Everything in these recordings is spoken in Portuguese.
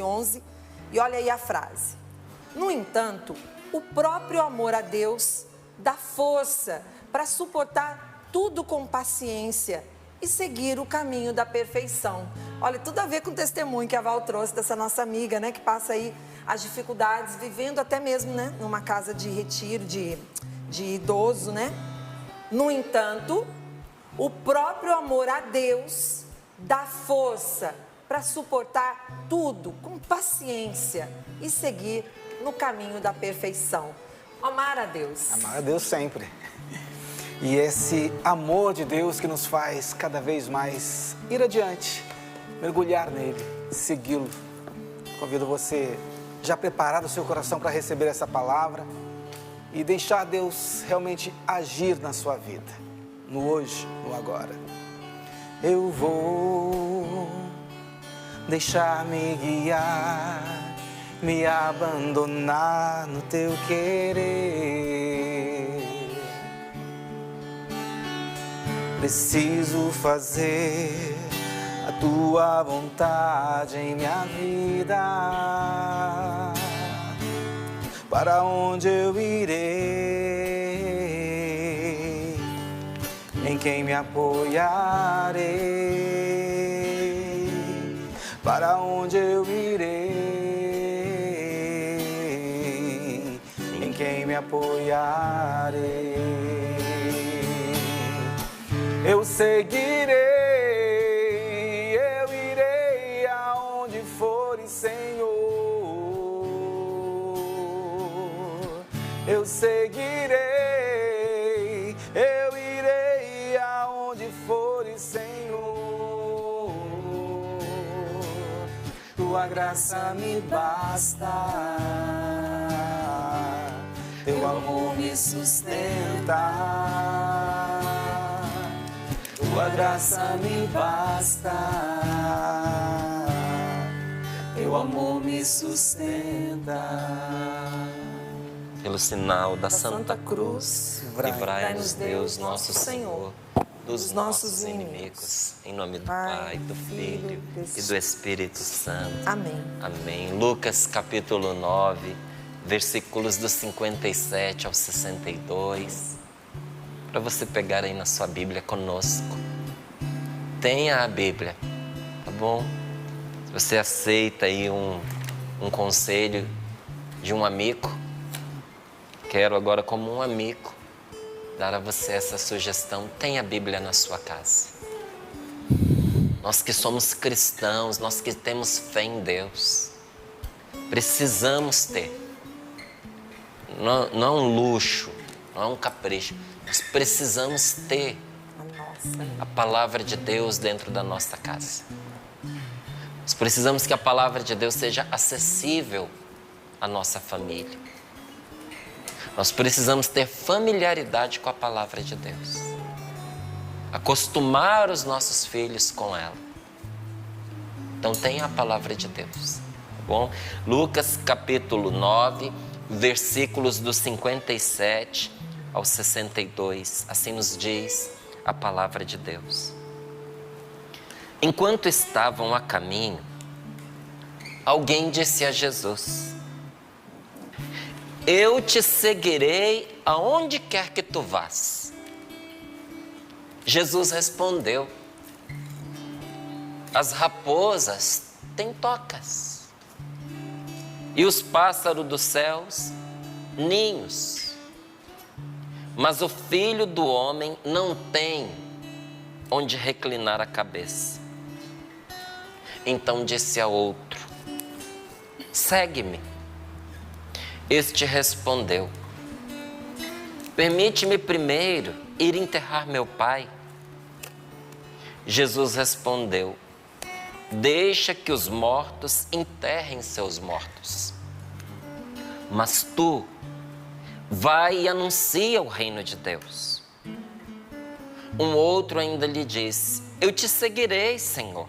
11, e olha aí a frase. No entanto, o próprio amor a Deus dá força para suportar tudo com paciência e seguir o caminho da perfeição. Olha, tudo a ver com o testemunho que a Val trouxe dessa nossa amiga, né, que passa aí as dificuldades, vivendo até mesmo, né, numa casa de retiro, de idoso, né? No entanto, o próprio amor a Deus dá força para suportar tudo com paciência e seguir no caminho da perfeição. Amar a Deus. Amar a Deus sempre. E esse amor de Deus que nos faz cada vez mais ir adiante, mergulhar nele, segui-lo. Convido você já a preparar o seu coração para receber essa palavra e deixar Deus realmente agir na sua vida, no hoje, no agora. Eu vou deixar-me guiar, me abandonar no teu querer. Preciso fazer a tua vontade em minha vida. Para onde eu irei? Em quem me apoiarei? Para onde eu irei? Em quem me apoiarei? Eu seguirei, eu irei aonde fores, Senhor. Eu seguirei, eu irei aonde fores, Senhor. Tua graça me basta, teu amor me sustenta. Tua graça me basta, teu amor me sustenta. Pelo sinal da Santa Cruz, livrai-nos Deus, nosso Senhor, dos nossos inimigos. Em nome do Pai, do Filho e do Espírito Santo. Amém. Amém. Lucas capítulo 9, versículos do 57 ao 62. Para você pegar aí na sua Bíblia conosco. Tenha a Bíblia, tá bom? Se você aceita aí um conselho de um amigo, quero agora como um amigo dar a você essa sugestão. Tenha a Bíblia na sua casa. Nós que somos cristãos, nós que temos fé em Deus, precisamos ter. Não é um luxo, não é um capricho. Nós precisamos ter a palavra de Deus dentro da nossa casa. Nós precisamos que a palavra de Deus seja acessível à nossa família. Nós precisamos ter familiaridade com a palavra de Deus. Acostumar os nossos filhos com ela. Então tenha a palavra de Deus, tá bom? Lucas capítulo 9, versículos do 57 ao 62, assim nos diz a palavra de Deus. Enquanto estavam a caminho, alguém disse a Jesus: eu te seguirei aonde quer que tu vás. Jesus respondeu: as raposas têm tocas, e os pássaros dos céus ninhos, mas o Filho do Homem não tem onde reclinar a cabeça. Então disse a outro: segue-me. Este respondeu: permite-me primeiro ir enterrar meu pai. Jesus respondeu: deixa que os mortos enterrem seus mortos. Mas tu vai e anuncia o reino de Deus. Um outro ainda lhe disse: eu te seguirei, Senhor,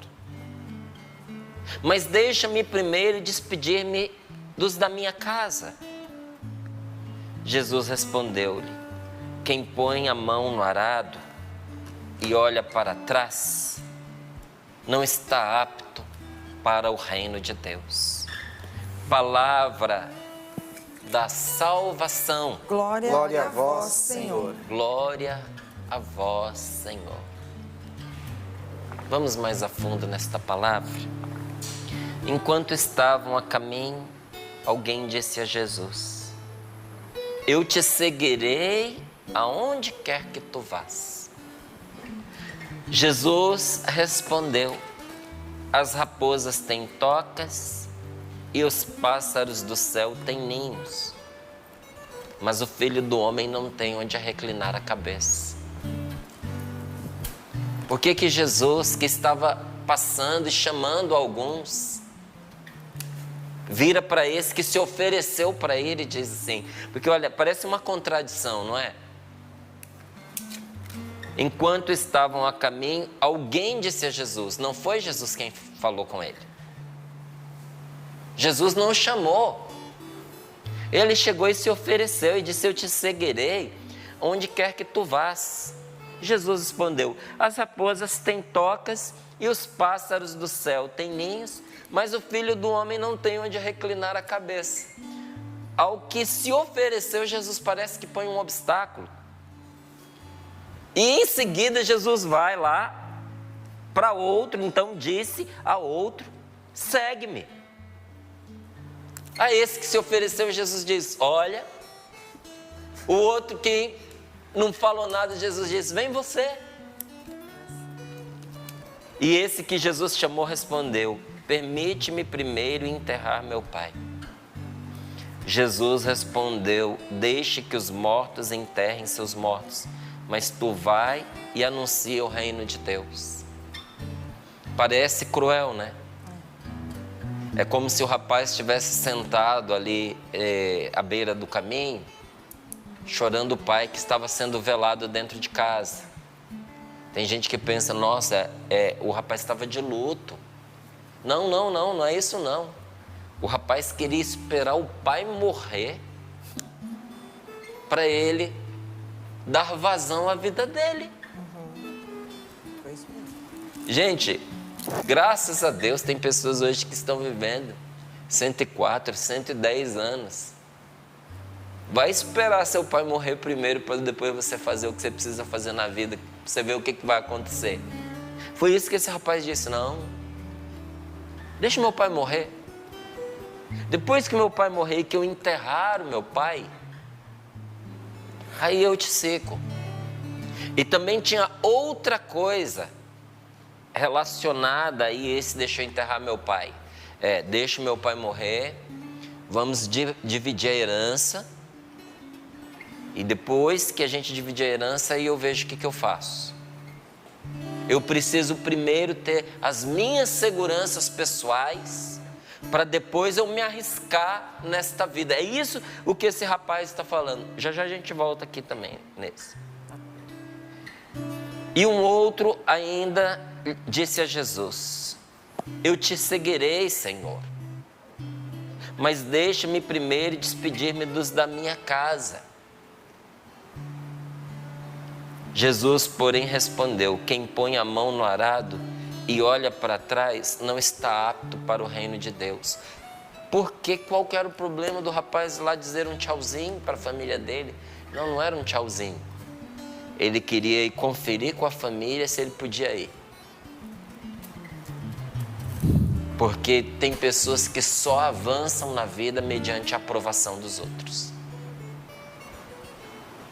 mas deixa-me primeiro despedir-me dos da minha casa. Jesus respondeu-lhe: quem põe a mão no arado e olha para trás, não está apto para o reino de Deus. palavra da salvação. Glória a vós, Senhor. Glória a vós, Senhor. Vamos mais a fundo nesta palavra. Enquanto estavam a caminho, alguém disse a Jesus: eu te seguirei aonde quer que tu vás. Jesus respondeu: as raposas têm tocas e os pássaros do céu têm ninhos, mas o Filho do Homem não tem onde reclinar a cabeça. Por que Jesus, que estava passando e chamando alguns, vira para esse que se ofereceu para ele e diz assim? Porque olha, parece uma contradição, não é? Enquanto estavam a caminho, alguém disse a Jesus. Não foi Jesus quem falou com ele. Jesus não o chamou. Ele chegou e se ofereceu e disse: eu te seguirei onde quer que tu vás. Jesus respondeu: as raposas têm tocas e os pássaros do céu têm ninhos, mas o Filho do Homem não tem onde reclinar a cabeça. Ao que se ofereceu, Jesus parece que põe um obstáculo. E em seguida Jesus vai lá para outro, então disse a outro: segue-me. A esse que se ofereceu, Jesus diz: olha. O outro que não falou nada, Jesus disse: vem você. E esse que Jesus chamou respondeu: permite-me primeiro enterrar meu pai. Jesus respondeu: deixe que os mortos enterrem seus mortos, mas tu vai e anuncia o reino de Deus. Parece cruel, né? É como se o rapaz estivesse sentado ali à beira do caminho, chorando o pai que estava sendo velado dentro de casa. Tem gente que pensa: nossa, o rapaz estava de luto. Não é isso não. O rapaz queria esperar o pai morrer para ele dar vazão à vida dele. Gente, graças a Deus tem pessoas hoje que estão vivendo 104, 110 anos. Vai esperar seu pai morrer primeiro para depois você fazer o que você precisa fazer na vida, para você ver o que vai acontecer. Foi isso que esse rapaz disse: não, deixa meu pai morrer. Depois que meu pai morrer e que eu enterrar o meu pai, aí eu te seco. E também tinha outra coisa relacionada aí, esse deixou enterrar meu pai. Deixa meu pai morrer, vamos dividir a herança. E depois que a gente dividir a herança, aí eu vejo o que eu faço. Eu preciso primeiro ter as minhas seguranças pessoais, para depois eu me arriscar nesta vida. É isso o que esse rapaz está falando. Já a gente volta aqui também nesse. E um outro ainda disse a Jesus: eu te seguirei, Senhor, mas deixa-me primeiro despedir-me dos da minha casa. Jesus, porém, respondeu: quem põe a mão no arado e olha para trás não está apto para o reino de Deus. Porque qual que era o problema do rapaz lá dizer um tchauzinho para a família dele? Não era um tchauzinho. Ele queria ir conferir com a família se ele podia ir. Porque tem pessoas que só avançam na vida mediante a aprovação dos outros.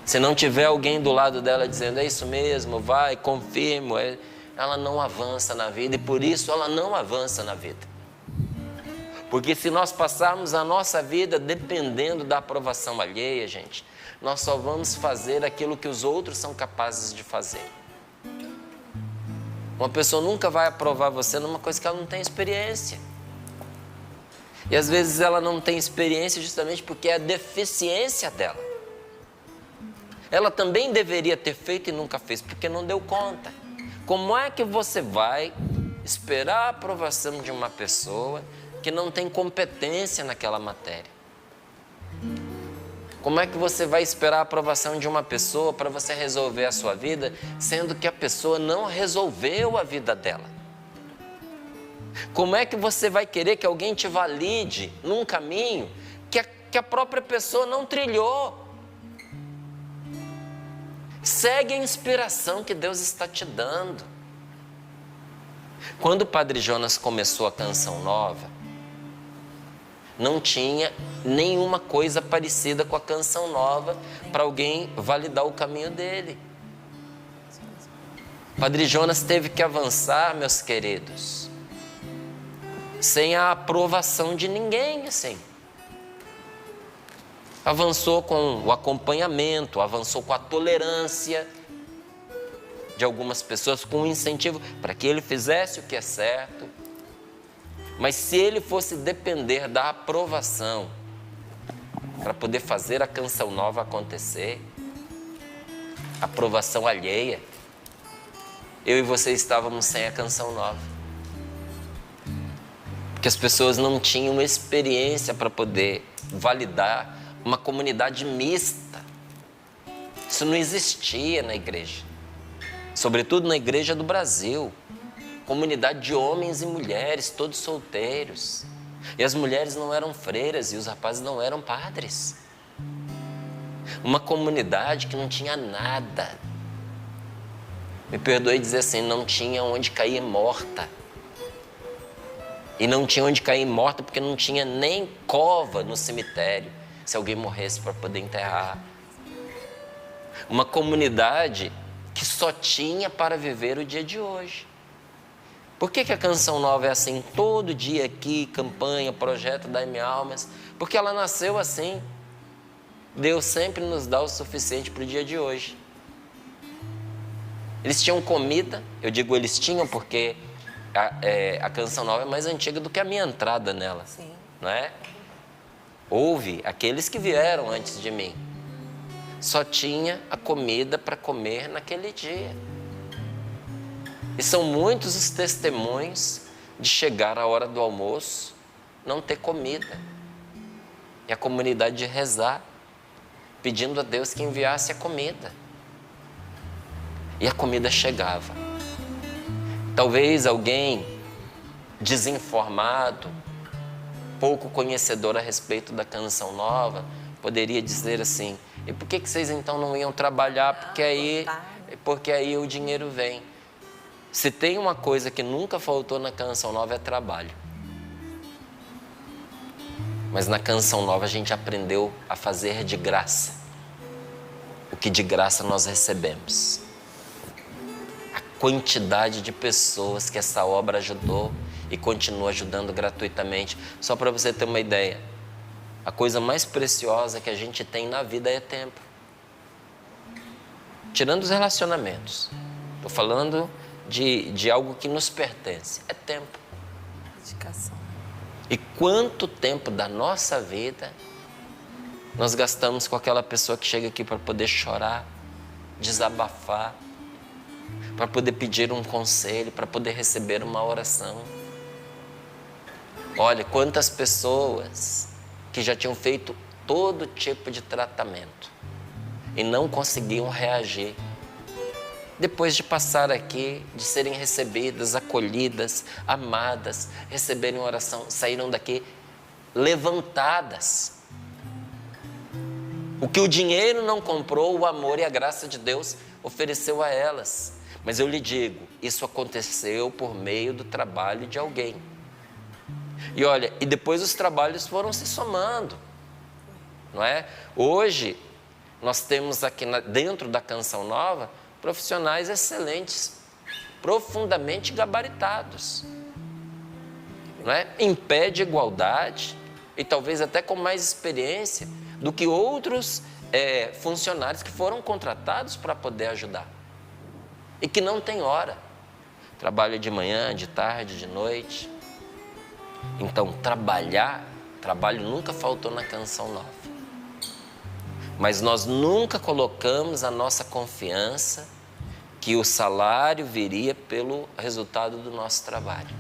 Se não tiver alguém do lado dela dizendo: é isso mesmo, vai, confirmo, ela não avança na vida, e por isso ela não avança na vida. Porque se nós passarmos a nossa vida dependendo da aprovação alheia, gente, nós só vamos fazer aquilo que os outros são capazes de fazer. Uma pessoa nunca vai aprovar você numa coisa que ela não tem experiência. E às vezes ela não tem experiência justamente porque é a deficiência dela. Ela também deveria ter feito e nunca fez, porque não deu conta. Como é que você vai esperar a aprovação de uma pessoa que não tem competência naquela matéria? Como é que você vai esperar a aprovação de uma pessoa para você resolver a sua vida, sendo que a pessoa não resolveu a vida dela? Como é que você vai querer que alguém te valide num caminho que a própria pessoa não trilhou? Segue a inspiração que Deus está te dando. Quando o Padre Jonas começou a Canção Nova, não tinha nenhuma coisa parecida com a Canção Nova para alguém validar o caminho dele. Padre Jonas teve que avançar, meus queridos, sem a aprovação de ninguém, assim. Avançou com o acompanhamento, avançou com a tolerância de algumas pessoas, com o incentivo para que ele fizesse o que é certo. Mas se ele fosse depender da aprovação para poder fazer a Canção Nova acontecer, aprovação alheia, eu e você estávamos sem a Canção Nova. Porque as pessoas não tinham experiência para poder validar uma comunidade mista. Isso não existia na igreja. Sobretudo na igreja do Brasil. Comunidade de homens e mulheres, todos solteiros. E as mulheres não eram freiras e os rapazes não eram padres. Uma comunidade que não tinha nada. Me perdoe dizer assim, não tinha onde cair morta. E não tinha onde cair morta porque não tinha nem cova no cemitério, se alguém morresse para poder enterrar. Uma comunidade que só tinha para viver o dia de hoje. Por que a Canção Nova é assim? Todo dia aqui, campanha, projeto Dai-me Almas. Porque ela nasceu assim. Deus sempre nos dá o suficiente para o dia de hoje. Eles tinham comida, eu digo eles tinham porque a Canção Nova é mais antiga do que a minha entrada nela. Sim. Não é? Houve aqueles que vieram antes de mim. Só tinha a comida para comer naquele dia. E são muitos os testemunhos de chegar a hora do almoço, não ter comida. E a comunidade de rezar, pedindo a Deus que enviasse a comida. E a comida chegava. Talvez alguém desinformado, pouco conhecedor a respeito da Canção Nova, poderia dizer assim, e por que vocês então não iam trabalhar? Porque aí o dinheiro vem. Se tem uma coisa que nunca faltou na Canção Nova é trabalho. Mas na Canção Nova a gente aprendeu a fazer de graça o que de graça nós recebemos. A quantidade de pessoas que essa obra ajudou e continua ajudando gratuitamente. Só para você ter uma ideia, a coisa mais preciosa que a gente tem na vida é tempo. Tirando os relacionamentos. Estou falando de algo que nos pertence. É tempo. Dedicação. E quanto tempo da nossa vida nós gastamos com aquela pessoa que chega aqui para poder chorar, desabafar, para poder pedir um conselho, para poder receber uma oração. Olha, quantas pessoas que já tinham feito todo tipo de tratamento e não conseguiam reagir. Depois de passar aqui, de serem recebidas, acolhidas, amadas, receberem oração, saíram daqui levantadas. O que o dinheiro não comprou, o amor e a graça de Deus ofereceu a elas. Mas eu lhe digo, isso aconteceu por meio do trabalho de alguém. E olha, e depois os trabalhos foram se somando, não é? Hoje, nós temos aqui dentro da Canção Nova, profissionais excelentes, profundamente gabaritados, não é? Em pé de igualdade e talvez até com mais experiência do que outros funcionários que foram contratados para poder ajudar e que não tem hora, trabalha de manhã, de tarde, de noite. Então trabalho nunca faltou na Canção Nova, mas nós nunca colocamos a nossa confiança que o salário viria pelo resultado do nosso trabalho.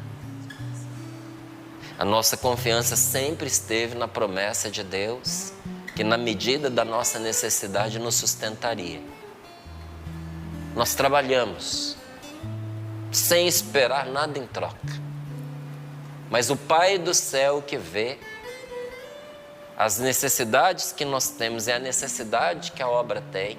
A nossa confiança sempre esteve na promessa de Deus, que na medida da nossa necessidade nos sustentaria. Nós trabalhamos sem esperar nada em troca. Mas o Pai do céu que vê as necessidades que nós temos e a necessidade que a obra tem,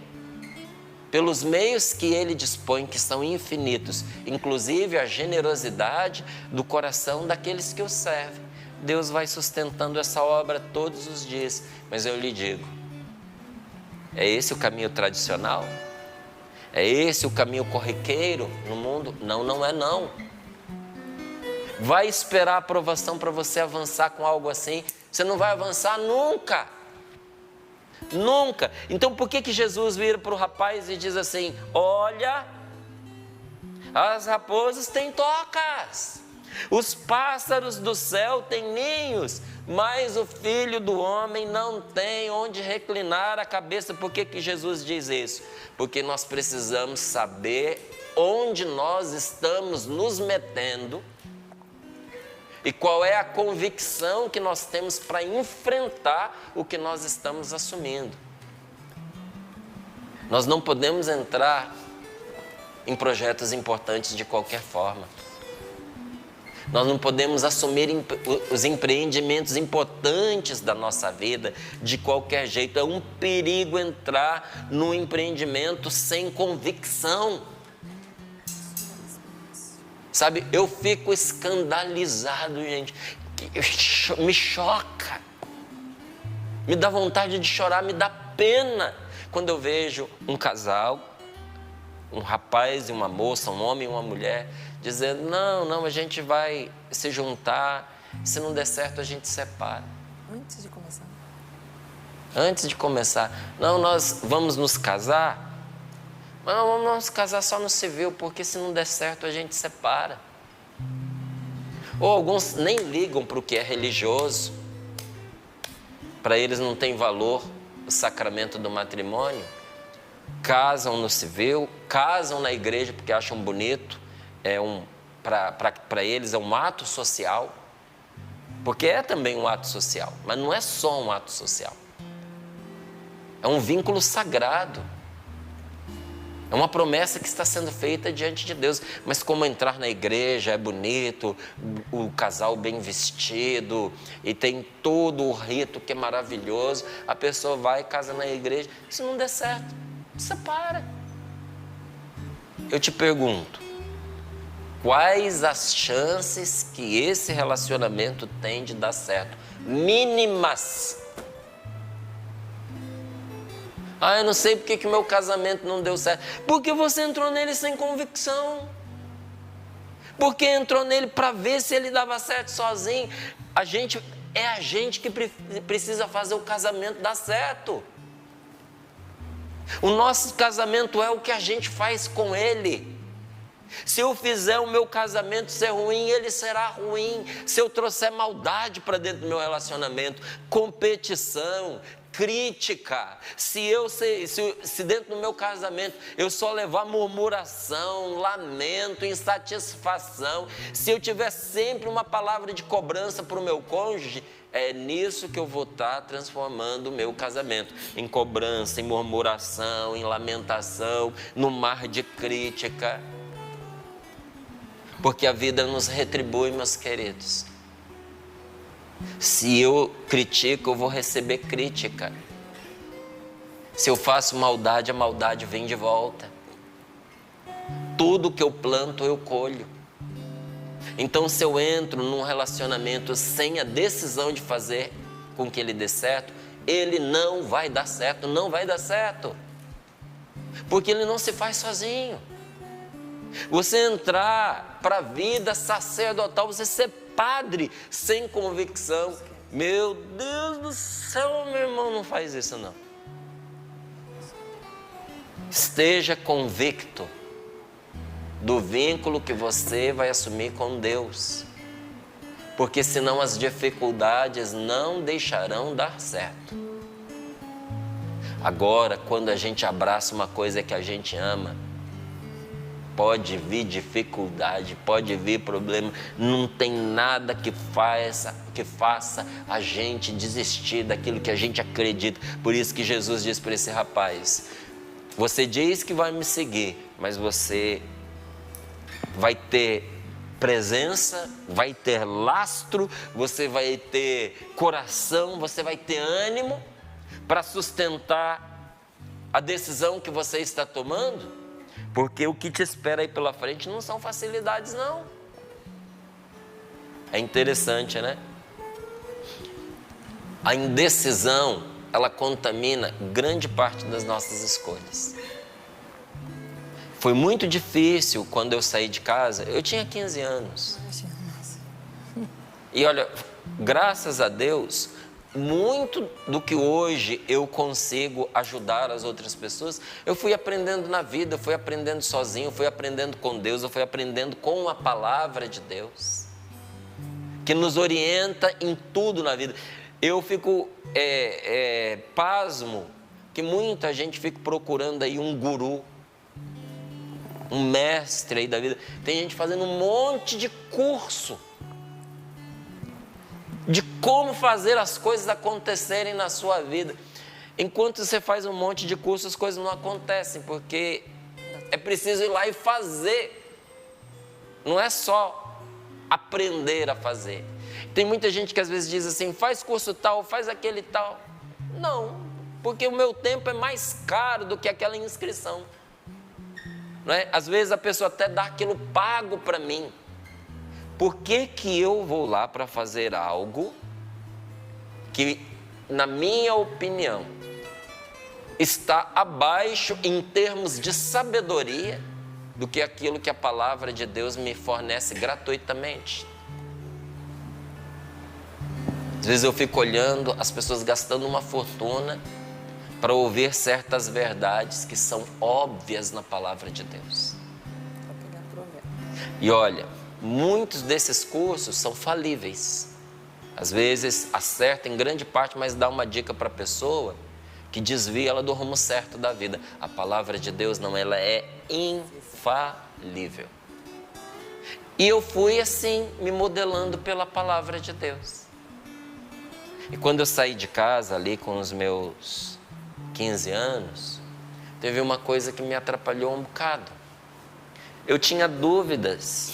pelos meios que Ele dispõe, que são infinitos, inclusive a generosidade do coração daqueles que o servem. Deus vai sustentando essa obra todos os dias. Mas eu lhe digo, é esse o caminho tradicional? É esse o caminho corriqueiro no mundo? Não, não é não. Vai esperar a aprovação para você avançar com algo assim? Você não vai avançar nunca. Nunca. Então por que Jesus vira para o rapaz e diz assim: olha, as raposas têm tocas, os pássaros do céu têm ninhos, mas o Filho do Homem não tem onde reclinar a cabeça. Por que Jesus diz isso? Porque nós precisamos saber onde nós estamos nos metendo e qual é a convicção que nós temos para enfrentar o que nós estamos assumindo. Nós não podemos entrar em projetos importantes de qualquer forma. Nós não podemos assumir os empreendimentos importantes da nossa vida de qualquer jeito. É um perigo entrar num empreendimento sem convicção. Sabe, eu fico escandalizado, gente. Me choca. Me dá vontade de chorar, me dá pena quando eu vejo um casal, um rapaz e uma moça, um homem e uma mulher, dizendo: não, a gente vai se juntar, se não der certo a gente separa. Antes de começar. Antes de começar. Não, nós vamos nos casar. Mas não vamos casar só no civil, porque se não der certo a gente separa. Ou alguns nem ligam para o que é religioso. Para eles não tem valor o sacramento do matrimônio. Casam no civil, casam na igreja porque acham bonito. Para eles é um ato social. Porque é também um ato social, mas não é só um ato social. É um vínculo sagrado. É uma promessa que está sendo feita diante de Deus. Mas como entrar na igreja é bonito, o casal bem vestido, e tem todo o rito que é maravilhoso, a pessoa vai e casa na igreja. Se não der certo, separa. Eu te pergunto, quais as chances que esse relacionamento tem de dar certo? Mínimas. Eu não sei porque que o meu casamento não deu certo. Porque você entrou nele sem convicção. Porque entrou nele para ver se ele dava certo sozinho. A gente que precisa fazer o casamento dar certo. O nosso casamento é o que a gente faz com ele. Se eu fizer o meu casamento ser ruim, ele será ruim. Se eu trouxer maldade para dentro do meu relacionamento, competição, crítica, se dentro do meu casamento eu só levar murmuração, lamento, insatisfação, se eu tiver sempre uma palavra de cobrança para o meu cônjuge, é nisso que eu vou estar transformando o meu casamento, em cobrança, em murmuração, em lamentação, no mar de crítica. Porque a vida nos retribui, meus queridos. Se eu critico, eu vou receber crítica. Se eu faço maldade, a maldade vem de volta. Tudo que eu planto, eu colho. Então, se eu entro num relacionamento sem a decisão de fazer com que ele dê certo, ele não vai dar certo, não vai dar certo. Porque ele não se faz sozinho. Você entrar para a vida sacerdotal, você ser padre sem convicção, meu Deus do céu, meu irmão, não faz isso não. Esteja convicto do vínculo que você vai assumir com Deus, porque senão as dificuldades não deixarão dar certo. Agora, quando a gente abraça uma coisa que a gente ama, pode vir dificuldade, pode vir problema, não tem nada que faça a gente desistir daquilo que a gente acredita. Por isso que Jesus diz para esse rapaz: você diz que vai me seguir, mas você vai ter presença, vai ter lastro, você vai ter coração, você vai ter ânimo para sustentar a decisão que você está tomando, porque o que te espera aí pela frente não são facilidades, não. É interessante, né? A indecisão, ela contamina grande parte das nossas escolhas. Foi muito difícil quando eu saí de casa, eu tinha 15 anos. E olha, graças a Deus, muito do que hoje eu consigo ajudar as outras pessoas, eu fui aprendendo na vida, eu fui aprendendo sozinho, eu fui aprendendo com Deus, eu fui aprendendo com a palavra de Deus, que nos orienta em tudo na vida. Eu fico pasmo que muita gente fica procurando aí um guru, um mestre aí da vida. Tem gente fazendo um monte de curso de como fazer as coisas acontecerem na sua vida. Enquanto você faz um monte de curso, as coisas não acontecem, porque é preciso ir lá e fazer. Não é só aprender a fazer. Tem muita gente que às vezes diz assim, faz curso tal, faz aquele tal. Não, porque o meu tempo é mais caro do que aquela inscrição. Não é? Às vezes a pessoa até dá aquilo pago para mim. Por que que eu vou lá para fazer algo que, na minha opinião, está abaixo em termos de sabedoria do que aquilo que a palavra de Deus me fornece gratuitamente? Às vezes eu fico olhando as pessoas gastando uma fortuna para ouvir certas verdades que são óbvias na palavra de Deus. E olha, muitos desses cursos são falíveis. Às vezes acerta em grande parte, mas dá uma dica para a pessoa que desvia ela do rumo certo da vida. A palavra de Deus não, ela é infalível. E eu fui assim, me modelando pela palavra de Deus. E quando eu saí de casa ali com os meus 15 anos, teve uma coisa que me atrapalhou um bocado. Eu tinha dúvidas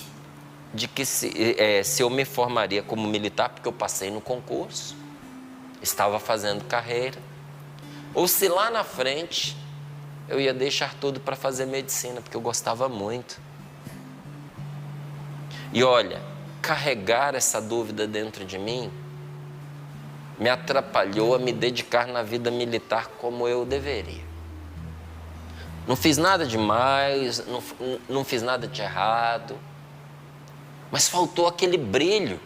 de que se eu me formaria como militar, porque eu passei no concurso, estava fazendo carreira, ou se lá na frente eu ia deixar tudo para fazer medicina, porque eu gostava muito. E olha, carregar essa dúvida dentro de mim me atrapalhou a me dedicar na vida militar como eu deveria. Não fiz nada demais, não fiz nada de errado, mas faltou aquele brilho,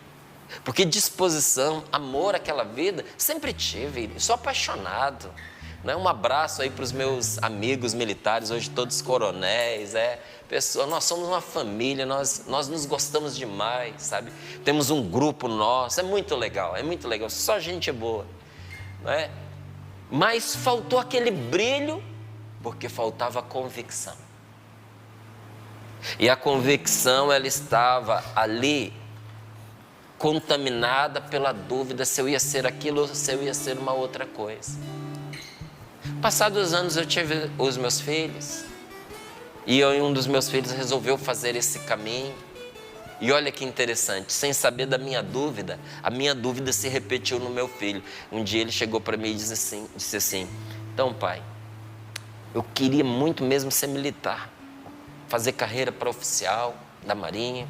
porque disposição, amor àquela vida, sempre tive, sou apaixonado. Né? Um abraço aí para os meus amigos militares, hoje todos coronéis, nós somos uma família, nós nos gostamos demais, sabe? Temos um grupo nosso, é muito legal, só gente boa, não é? Mas faltou aquele brilho, porque faltava convicção. E a convicção, ela estava ali, contaminada pela dúvida se eu ia ser aquilo ou se eu ia ser uma outra coisa. Passados os anos eu tive os meus filhos, e um dos meus filhos resolveu fazer esse caminho. E olha que interessante, sem saber da minha dúvida, a minha dúvida se repetiu no meu filho. Um dia ele chegou para mim e disse assim, então pai, eu queria muito mesmo ser militar, fazer carreira para oficial da Marinha,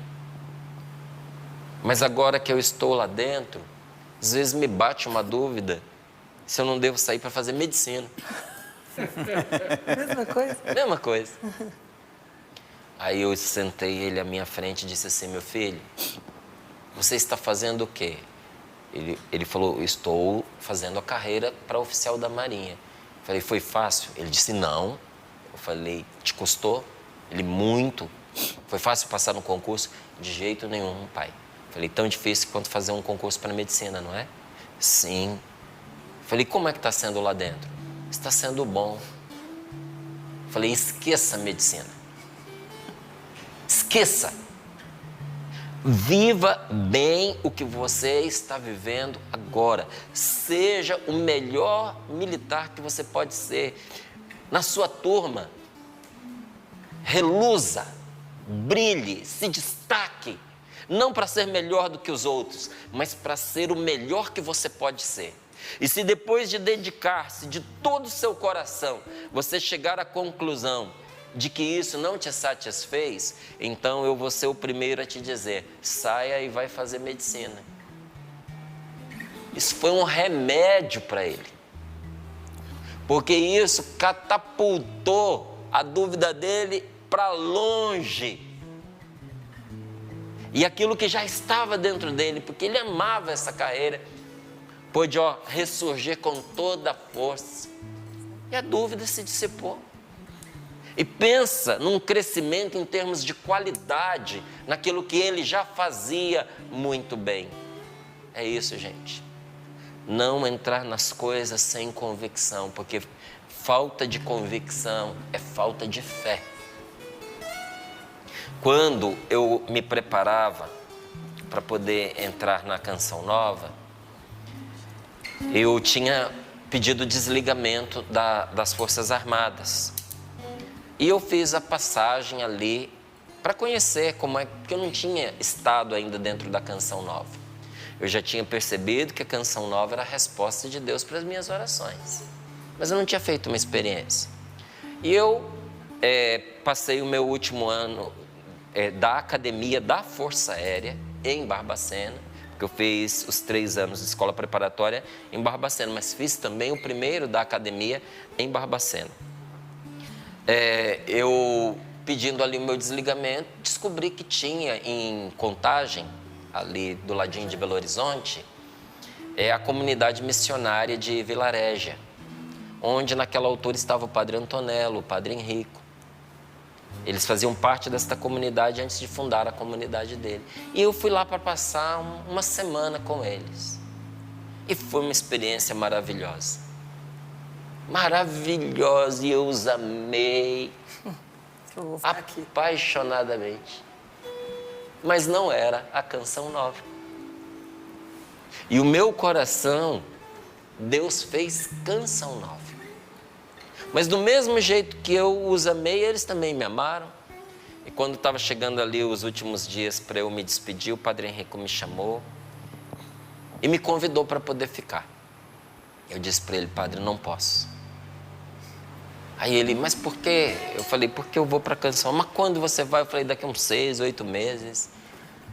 mas agora que eu estou lá dentro, às vezes me bate uma dúvida se eu não devo sair para fazer medicina. Mesma coisa? Mesma coisa. Aí eu sentei ele à minha frente e disse assim, meu filho, você está fazendo o quê? Ele falou, estou fazendo a carreira para oficial da Marinha. Eu falei, foi fácil? Ele disse, não. Eu falei, te custou? Ele, muito. Foi fácil passar no concurso? De jeito nenhum, pai. Eu falei, tão difícil quanto fazer um concurso para medicina, não é? Sim. Eu falei, como é que está sendo lá dentro? Está sendo bom. Eu falei, esqueça a medicina. Esqueça. Viva bem o que você está vivendo agora. Seja o melhor militar que você pode ser. Na sua turma, reluza, brilhe, se destaque. Não para ser melhor do que os outros, mas para ser o melhor que você pode ser. E se depois de dedicar-se de todo o seu coração, você chegar à conclusão de que isso não te satisfez, então eu vou ser o primeiro a te dizer, saia e vai fazer medicina. Isso foi um remédio para ele, porque isso catapultou a dúvida dele para longe. E aquilo que já estava dentro dele, porque ele amava essa carreira, pôde ressurgir com toda a força. E a dúvida se dissipou. E pensa num crescimento em termos de qualidade, naquilo que ele já fazia muito bem. É isso, gente. Não entrar nas coisas sem convicção, porque falta de convicção é falta de fé. Quando eu me preparava para poder entrar na Canção Nova, eu tinha pedido desligamento das Forças Armadas. E eu fiz a passagem ali para conhecer como é, porque eu não tinha estado ainda dentro da Canção Nova. Eu já tinha percebido que a Canção Nova era a resposta de Deus para as minhas orações, mas eu não tinha feito uma experiência. E eu passei o meu último ano da Academia da Força Aérea em Barbacena, porque eu fiz os 3 anos de escola preparatória em Barbacena, mas fiz também o primeiro da Academia em Barbacena. Eu, pedindo ali o meu desligamento, descobri que tinha em Contagem, ali do ladinho de Belo Horizonte, a comunidade missionária de Vilarégia, onde naquela altura estava o Padre Antonello, o Padre Henrico. Eles faziam parte desta comunidade antes de fundar a comunidade dele. E eu fui lá para passar uma semana com eles. E foi uma experiência maravilhosa. Maravilhosa, e eu os amei apaixonadamente. Mas não era a Canção Nova. E o meu coração, Deus fez Canção Nova. Mas do mesmo jeito que eu os amei, eles também me amaram. E quando estava chegando ali os últimos dias para eu me despedir, o Padre Henrico me chamou e me convidou para poder ficar. Eu disse para ele, padre, não posso. Aí ele, mas por quê? Eu falei, porque eu vou para a Canção. Mas quando você vai? Eu falei, daqui a uns 6, 8 meses.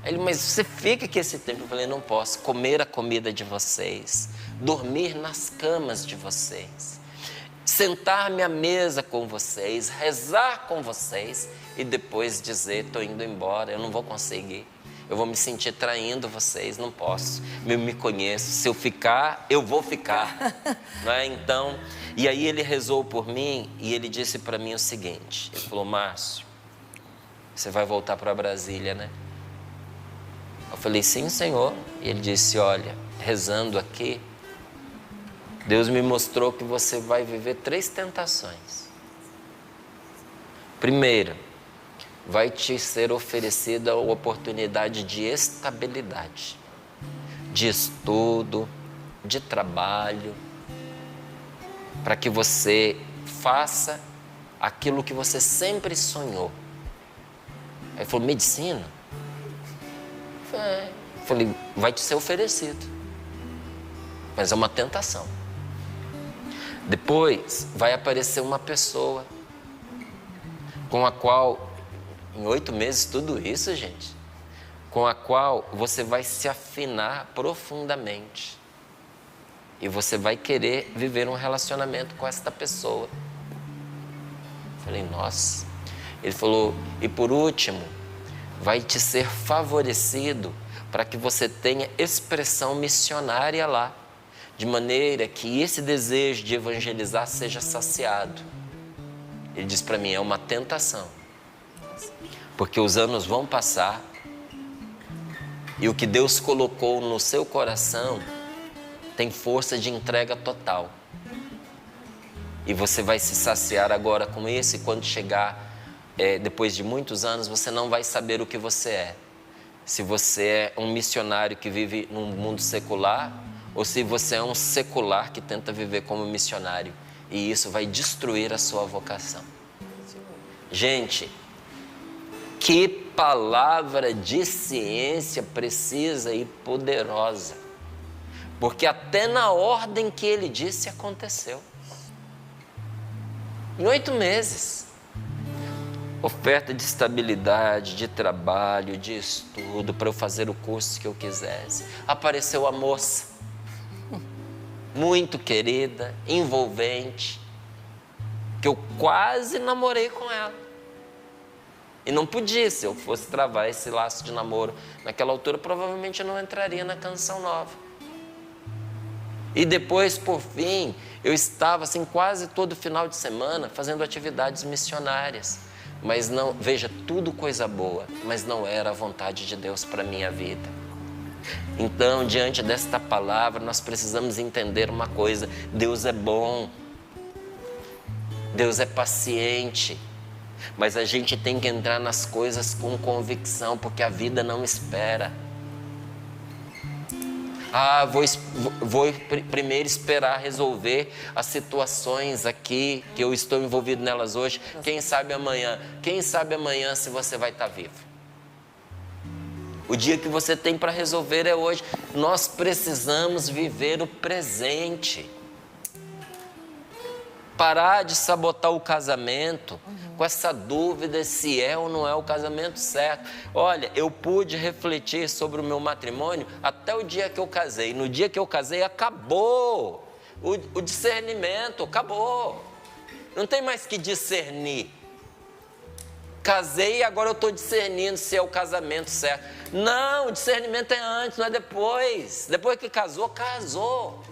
Aí ele, mas você fica aqui esse tempo? Eu falei, não posso. Comer a comida de vocês, dormir nas camas de vocês, sentar-me à mesa com vocês, rezar com vocês e depois dizer, estou indo embora, eu não vou conseguir. Eu vou me sentir traindo vocês, não posso. Eu me conheço, se eu ficar, eu vou ficar. Não é? Então, e aí ele rezou por mim e ele disse para mim o seguinte, ele falou, Márcio, você vai voltar para Brasília, né? Eu falei, sim, Senhor. E ele disse, olha, rezando aqui, Deus me mostrou que você vai viver 3 tentações. Primeira, vai te ser oferecida a oportunidade de estabilidade, de estudo, de trabalho, para que você faça aquilo que você sempre sonhou. Aí ele falou, medicina? Eu falei, vai te ser oferecido, mas é uma tentação. Depois vai aparecer uma pessoa com a qual, em 8 meses, tudo isso, gente, com a qual você vai se afinar profundamente. E você vai querer viver um relacionamento com esta pessoa. Falei, nossa. Ele falou, e por último, vai te ser favorecido para que você tenha expressão missionária lá, de maneira que esse desejo de evangelizar seja saciado. Ele diz para mim, é uma tentação, porque os anos vão passar e o que Deus colocou no seu coração tem força de entrega total. E você vai se saciar agora com isso, e quando chegar, depois de muitos anos, você não vai saber o que você é. Se você é um missionário que vive num mundo secular, ou se você é um secular que tenta viver como missionário. E isso vai destruir a sua vocação. Gente, que palavra de ciência precisa e poderosa, porque até na ordem que ele disse aconteceu. Em 8 meses, oferta de estabilidade, de trabalho, de estudo, para eu fazer o curso que eu quisesse. Apareceu a moça, muito querida, envolvente, que eu quase namorei com ela. E não podia, se eu fosse travar esse laço de namoro naquela altura, provavelmente eu não entraria na Canção Nova. E depois, por fim, eu estava assim quase todo final de semana fazendo atividades missionárias. Mas não, veja, tudo coisa boa, mas não era a vontade de Deus para a minha vida. Então, diante desta palavra, nós precisamos entender uma coisa: Deus é bom, Deus é paciente, mas a gente tem que entrar nas coisas com convicção, porque a vida não espera. Vou primeiro esperar resolver as situações aqui, que eu estou envolvido nelas hoje. Quem sabe amanhã se você vai estar vivo. O dia que você tem para resolver é hoje. Nós precisamos viver o presente. Parar de sabotar o casamento com essa dúvida se é ou não é o casamento certo. Olha, eu pude refletir sobre o meu matrimônio até o dia que eu casei. No dia que eu casei, acabou o discernimento, acabou. Não tem mais que discernir. Casei e agora eu estou discernindo se é o casamento certo. Não, o discernimento é antes, não é depois. Depois que casou, casou.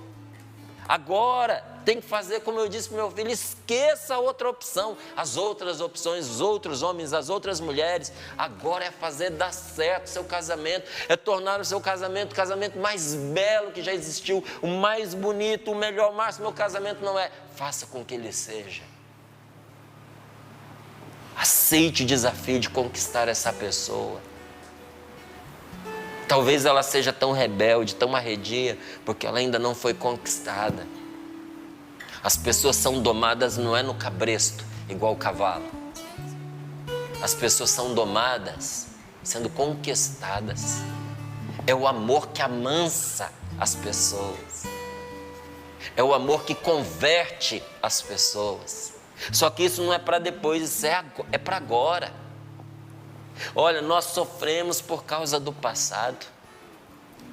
Agora tem que fazer como eu disse para o meu filho: esqueça a outra opção, as outras opções, os outros homens, as outras mulheres. Agora é fazer dar certo o seu casamento, é tornar o seu casamento o casamento mais belo que já existiu, o mais bonito, o melhor. Máximo, meu casamento não é. Faça com que ele seja. Aceite o desafio de conquistar essa pessoa. Talvez ela seja tão rebelde, tão arredia, porque ela ainda não foi conquistada. As pessoas são domadas não é no cabresto, igual o cavalo. As pessoas são domadas sendo conquistadas. É o amor que amansa as pessoas. É o amor que converte as pessoas. Só que isso não é para depois, isso é para agora. Olha, nós sofremos por causa do passado,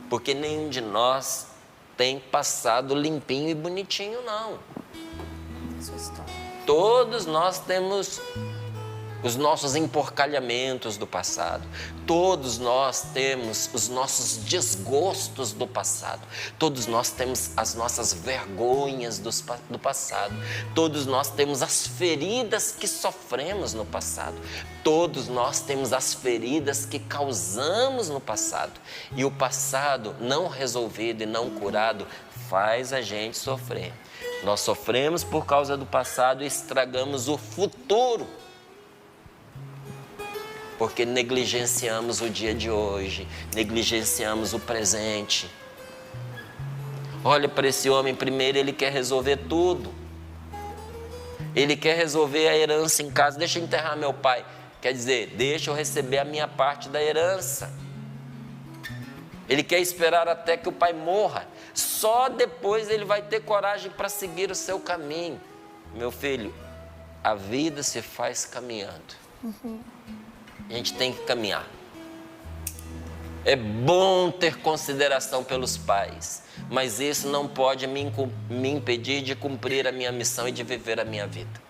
porque nenhum de nós tem passado limpinho e bonitinho, não. Todos nós temos os nossos emporcalhamentos do passado. Todos nós temos os nossos desgostos do passado. Todos nós temos as nossas vergonhas do passado. Todos nós temos as feridas que sofremos no passado. Todos nós temos as feridas que causamos no passado. E o passado não resolvido e não curado faz a gente sofrer. Nós sofremos por causa do passado e estragamos o futuro, porque negligenciamos o dia de hoje, negligenciamos o presente. Olha para esse homem, primeiro ele quer resolver tudo. Ele quer resolver a herança em casa. Deixa eu enterrar meu pai. Quer dizer, deixa eu receber a minha parte da herança. Ele quer esperar até que o pai morra. Só depois ele vai ter coragem para seguir o seu caminho. Meu filho, a vida se faz caminhando. A gente tem que caminhar. É bom ter consideração pelos pais, mas isso não pode me impedir de cumprir a minha missão e de viver a minha vida.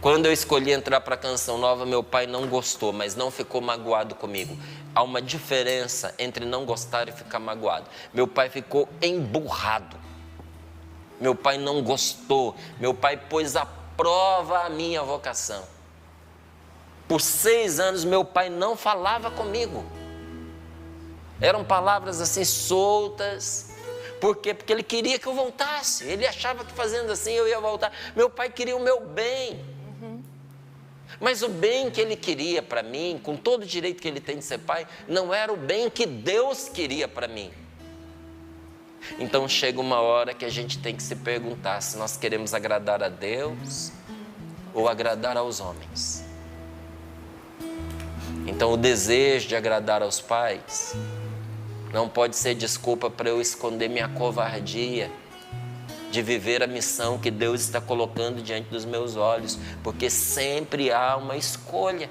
Quando eu escolhi entrar para a Canção Nova, meu pai não gostou, mas não ficou magoado comigo. Há uma diferença entre não gostar e ficar magoado. Meu pai ficou emburrado. Meu pai não gostou. Meu pai pôs à prova a minha vocação. Por 6 anos, meu pai não falava comigo. Eram palavras assim soltas. Por quê? Porque ele queria que eu voltasse. Ele achava que fazendo assim eu ia voltar. Meu pai queria o meu bem. Mas o bem que ele queria para mim, com todo o direito que ele tem de ser pai, não era o bem que Deus queria para mim. Então chega uma hora que a gente tem que se perguntar se nós queremos agradar a Deus ou agradar aos homens. Então o desejo de agradar aos pais não pode ser desculpa para eu esconder minha covardia de viver a missão que Deus está colocando diante dos meus olhos, porque sempre há uma escolha.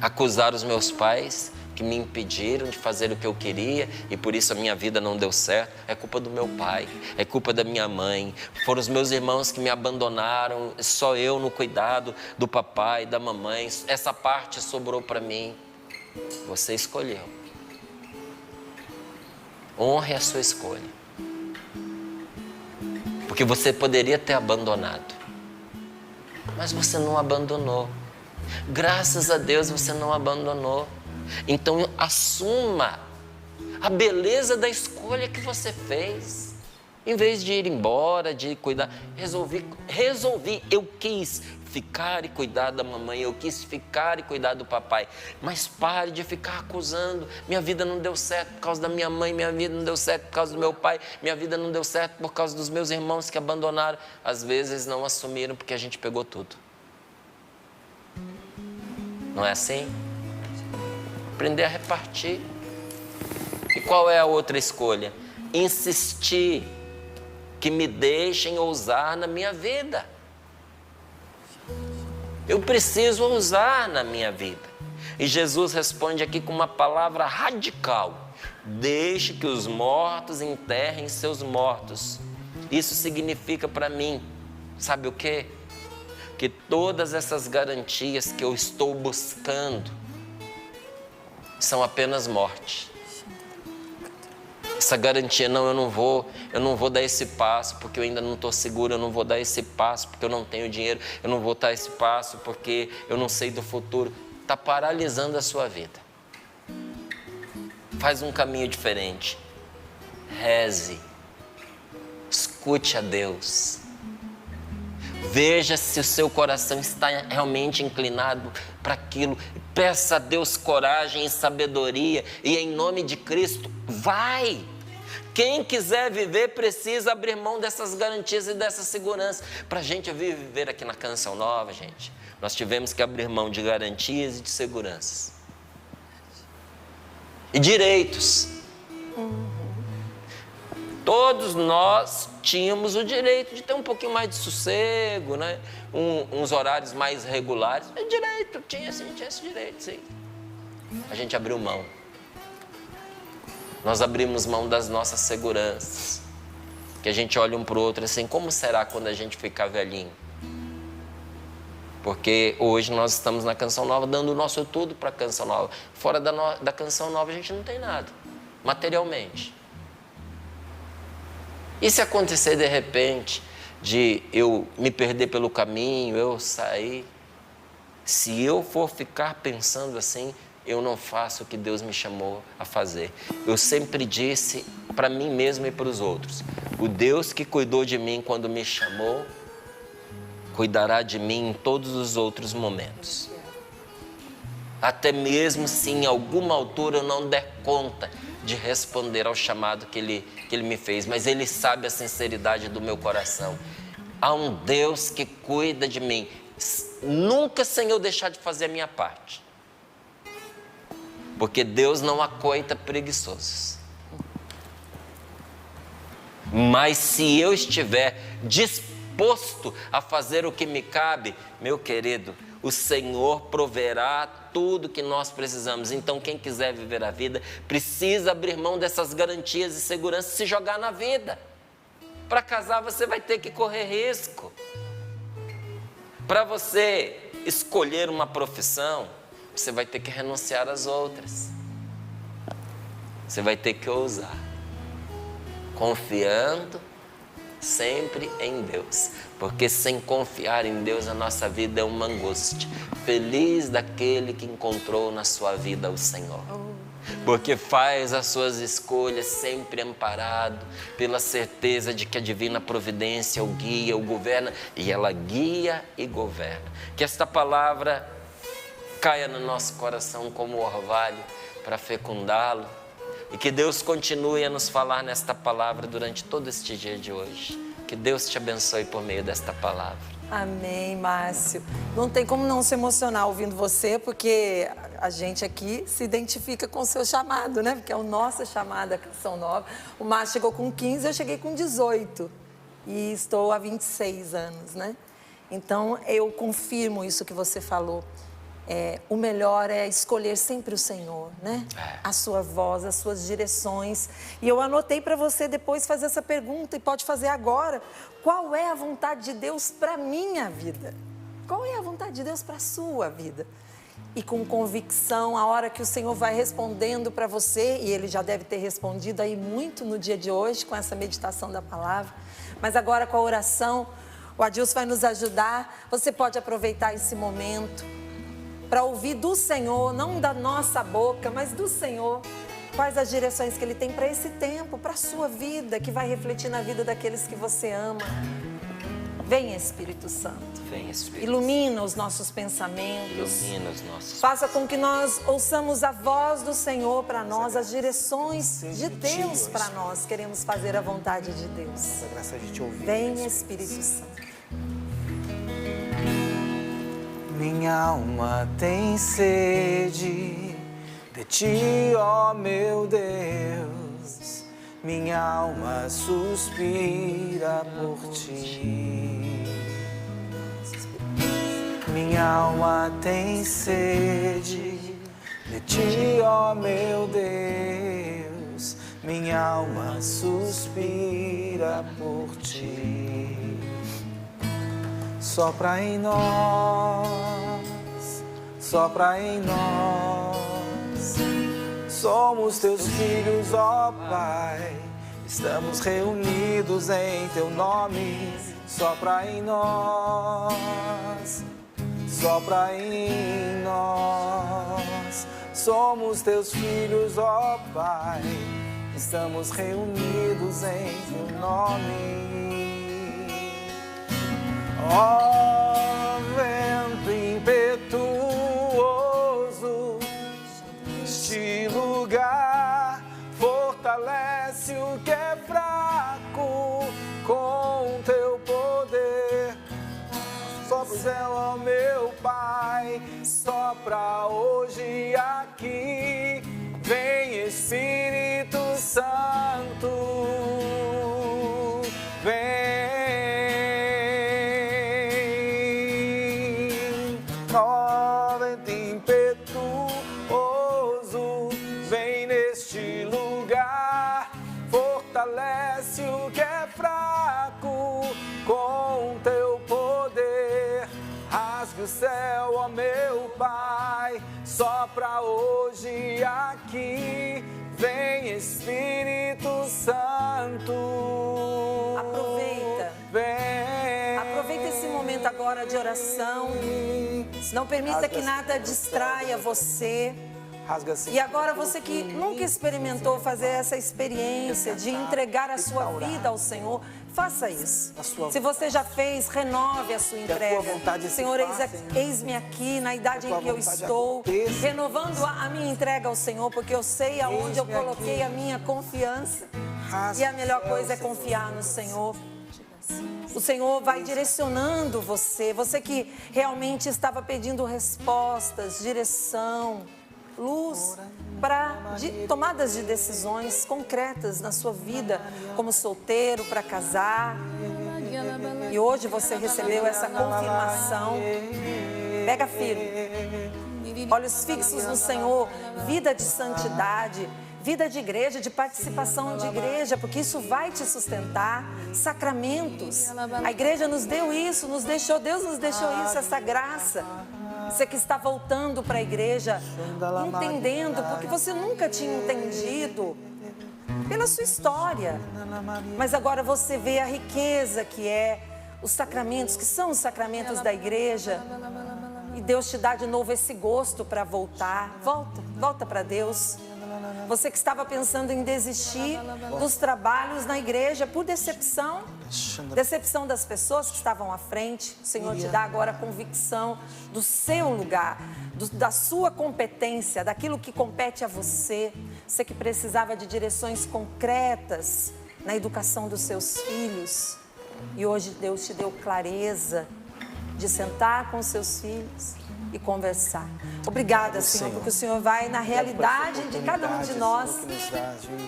Acusar os meus pais que me impediram de fazer o que eu queria e por isso a minha vida não deu certo, é culpa do meu pai, é culpa da minha mãe, foram os meus irmãos que me abandonaram, só eu no cuidado do papai, da mamãe, essa parte sobrou para mim. Você escolheu. Honre a sua escolha. Porque você poderia ter abandonado, mas você não abandonou. Graças a Deus você não abandonou. Então assuma a beleza da escolha que você fez. Em vez de ir embora, de cuidar, resolvi, eu quis ficar e cuidar da mamãe, eu quis ficar e cuidar do papai. Mas pare de ficar acusando. Minha vida não deu certo por causa da minha mãe, minha vida não deu certo por causa do meu pai, minha vida não deu certo por causa dos meus irmãos que abandonaram. Às vezes não assumiram porque a gente pegou tudo. Não é assim? Aprender a repartir. E qual é a outra escolha? Insistir que me deixem ousar na minha vida. Eu preciso ousar na minha vida. E Jesus responde aqui com uma palavra radical: deixe que os mortos enterrem seus mortos. Isso significa para mim, sabe o quê? Que todas essas garantias que eu estou buscando são apenas morte. Essa garantia, não, eu não vou dar esse passo porque eu ainda não estou seguro, eu não vou dar esse passo porque eu não tenho dinheiro, eu não vou dar esse passo porque eu não sei do futuro. Está paralisando a sua vida. Faz um caminho diferente. Reze. Escute a Deus. Veja se o seu coração está realmente inclinado para aquilo. Peça a Deus coragem e sabedoria. E em nome de Cristo, vai! Quem quiser viver precisa abrir mão dessas garantias e dessa segurança. Para a gente viver aqui na Canção Nova, gente, nós tivemos que abrir mão de garantias e de seguranças. E direitos. Todos nós tínhamos o direito de ter um pouquinho mais de sossego, né? Uns horários mais regulares. É direito, tinha esse direito, sim. A gente abriu mão. Nós abrimos mão das nossas seguranças. Que a gente olha um para o outro assim, como será quando a gente ficar velhinho? Porque hoje nós estamos na Canção Nova dando o nosso tudo para a Canção Nova. Fora da Canção Nova a gente não tem nada, materialmente. E se acontecer de repente, de eu me perder pelo caminho, eu sair, se eu for ficar pensando assim, eu não faço o que Deus me chamou a fazer. Eu sempre disse para mim mesmo e para os outros: o Deus que cuidou de mim quando me chamou, cuidará de mim em todos os outros momentos. Até mesmo se em alguma altura eu não der conta de responder ao chamado que Ele me fez, mas Ele sabe a sinceridade do meu coração. Há um Deus que cuida de mim, nunca sem eu deixar de fazer a minha parte. Porque Deus não acoita preguiçosos. Mas se eu estiver disposto a fazer o que me cabe, meu querido, o Senhor proverá tudo que nós precisamos. Então quem quiser viver a vida, precisa abrir mão dessas garantias e segurança e se jogar na vida. Para casar você vai ter que correr risco. Para você escolher uma profissão, você vai ter que renunciar às outras. Você vai ter que ousar. Confiando sempre em Deus. Porque sem confiar em Deus, a nossa vida é uma angústia. Feliz daquele que encontrou na sua vida o Senhor. Porque faz as suas escolhas sempre amparado pela certeza de que a divina providência o guia, o governa, e ela guia e governa. Que esta palavra caia no nosso coração como orvalho para fecundá-lo, e que Deus continue a nos falar nesta palavra durante todo este dia de hoje. Que Deus te abençoe por meio desta palavra. Amém, Márcio. Não tem como não se emocionar ouvindo você, porque a gente aqui se identifica com o seu chamado, né? Porque é o nosso chamado, a Canção Nova. O Márcio chegou com 15, eu cheguei com 18. E estou há 26 anos, né? Então, eu confirmo isso que você falou. O melhor é escolher sempre o Senhor, né? A sua voz, as suas direções. E eu anotei para você depois fazer essa pergunta, e pode fazer agora. Qual é a vontade de Deus para a minha vida? Qual é a vontade de Deus para a sua vida? E com convicção, a hora que o Senhor vai respondendo para você, e Ele já deve ter respondido aí muito no dia de hoje, com essa meditação da palavra, mas agora com a oração, o Adilson vai nos ajudar. Você pode aproveitar esse momento para ouvir do Senhor, não da nossa boca, mas do Senhor, quais as direções que Ele tem para esse tempo, para a sua vida, que vai refletir na vida daqueles que você ama. Vem, Espírito Santo. Vem, Espírito. Ilumina os nossos pensamentos. Ilumina os nossos. Faça com que nós ouçamos a voz do Senhor para nós, as direções de Deus para nós. Queremos fazer a vontade de Deus. Graça a gente ouvir. Vem, Espírito Santo. Minha alma tem sede de ti, ó meu Deus. Minha alma suspira por ti. Minha alma tem sede de ti, ó meu Deus. Minha alma suspira por ti. Sopra em nós, sopra em nós. Somos teus filhos, ó Pai. Estamos reunidos em teu nome. Sopra em nós, sopra em nós. Somos teus filhos, ó Pai. Estamos reunidos em teu nome. Ó vento impetuoso, este lugar fortalece o que é fraco com teu poder. Sopra o céu, ó meu Pai, sopra hoje aqui. Vem, Espírito Santo, vem. Fortalece o que é fraco com teu poder. Rasgue o céu, ó meu Pai, sopra hoje aqui. Vem, Espírito Santo. Aproveita. Vem. Aproveita esse momento agora de oração. Não permita que nada distraia você. E agora você que nunca experimentou fazer essa experiência de entregar a sua vida ao Senhor, faça isso. Se você já fez, renove a sua entrega. Senhor, eis-me aqui na idade em que eu estou, renovando a minha entrega ao Senhor, porque eu sei aonde eu coloquei a minha confiança. E a melhor coisa é confiar no Senhor. O Senhor vai direcionando você, você que realmente estava pedindo respostas, direção, luz para tomadas de decisões concretas na sua vida, como solteiro, para casar. E hoje você recebeu essa confirmação. Pega firme. Olhos fixos no Senhor, vida de santidade, vida de igreja, de participação de igreja, porque isso vai te sustentar. Sacramentos. A igreja nos deu isso, Deus nos deixou isso, essa graça. Você que está voltando para a igreja, entendendo, porque você nunca tinha entendido pela sua história. Mas agora você vê a riqueza que é os sacramentos, que são os sacramentos da igreja. E Deus te dá de novo esse gosto para voltar. Volta para Deus. Você que estava pensando em desistir dos trabalhos na igreja por decepção das pessoas que estavam à frente, o Senhor te dá agora a convicção do seu lugar, da sua competência, daquilo que compete a você. Você que precisava de direções concretas na educação dos seus filhos, E hoje Deus te deu clareza de sentar com seus filhos e conversar. Obrigada, Senhor, porque o Senhor vai na realidade de cada um de nós.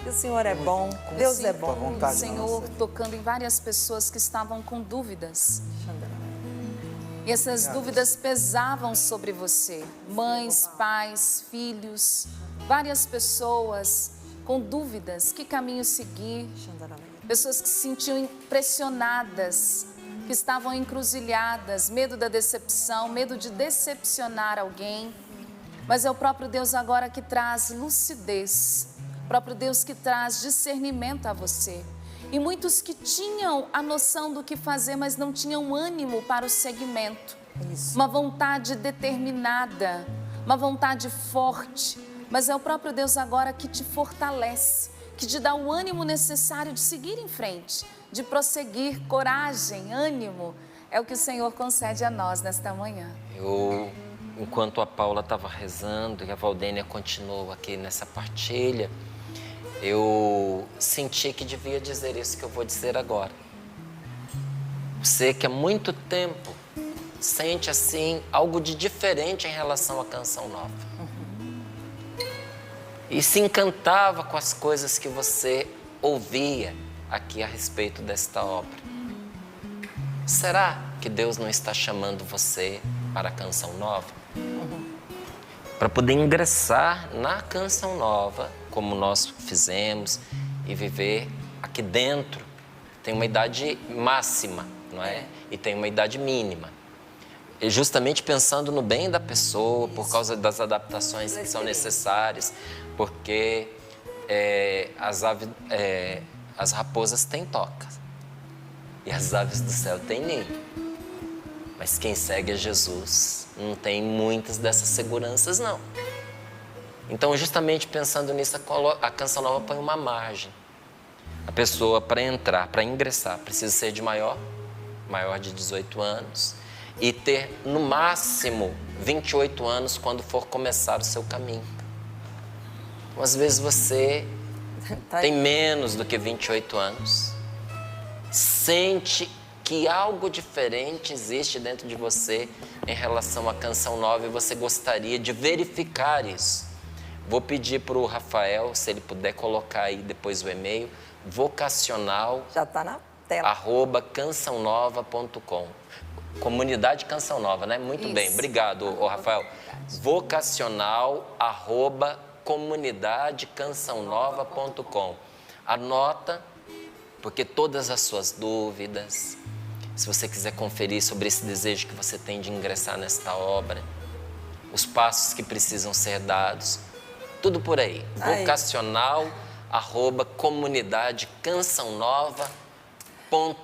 E o Senhor é bom, Deus é bom. O Senhor tocando em várias pessoas que estavam com dúvidas. E essas dúvidas pesavam sobre você. Mães, pais, filhos, várias pessoas com dúvidas, que caminho seguir. Pessoas que se sentiam impressionadas, que estavam encruzilhadas, medo da decepção, medo de decepcionar alguém. Mas é o próprio Deus agora que traz lucidez, o próprio Deus que traz discernimento a você. E muitos que tinham a noção do que fazer, mas não tinham ânimo para o seguimento. Uma vontade determinada, uma vontade forte. Mas é o próprio Deus agora que te fortalece, que te dá o ânimo necessário de seguir em frente, de prosseguir, coragem, ânimo. É o que o Senhor concede a nós nesta manhã. Enquanto a Paula estava rezando e a Valdênia continuou aqui nessa partilha, eu senti que devia dizer isso que eu vou dizer agora. Você que há muito tempo sente assim algo de diferente em relação à Canção Nova. E se encantava com as coisas que você ouvia aqui a respeito desta obra. Será que Deus não está chamando você para a Canção Nova? Para poder ingressar na Canção Nova, como nós fizemos, e viver aqui dentro. Tem uma idade máxima, não é? E tem uma idade mínima. E justamente pensando no bem da pessoa, por causa das adaptações que são necessárias, porque as raposas têm toca e as aves do céu têm ninho. Mas quem segue a Jesus não tem muitas dessas seguranças, não. Então, justamente pensando nisso, a Canção Nova põe uma margem. A pessoa, para entrar, para ingressar, precisa ser de maior de 18 anos e ter, no máximo, 28 anos quando for começar o seu caminho. Então, às vezes você tem menos do que 28 anos, sente que algo diferente existe dentro de você em relação à Canção Nova e você gostaria de verificar isso. Vou pedir para o Rafael, se ele puder colocar aí depois o e-mail, vocacional, já está na tela, @cansaonova.com. Comunidade Canção Nova, né? Muito bem, obrigado, Rafael. Vocacional, @comunidadecansaonova.com. Anota, porque todas as suas dúvidas, se você quiser conferir sobre esse desejo que você tem de ingressar nesta obra, os passos que precisam ser dados, tudo por aí. Vocacional, @comunidadecansaonova.com.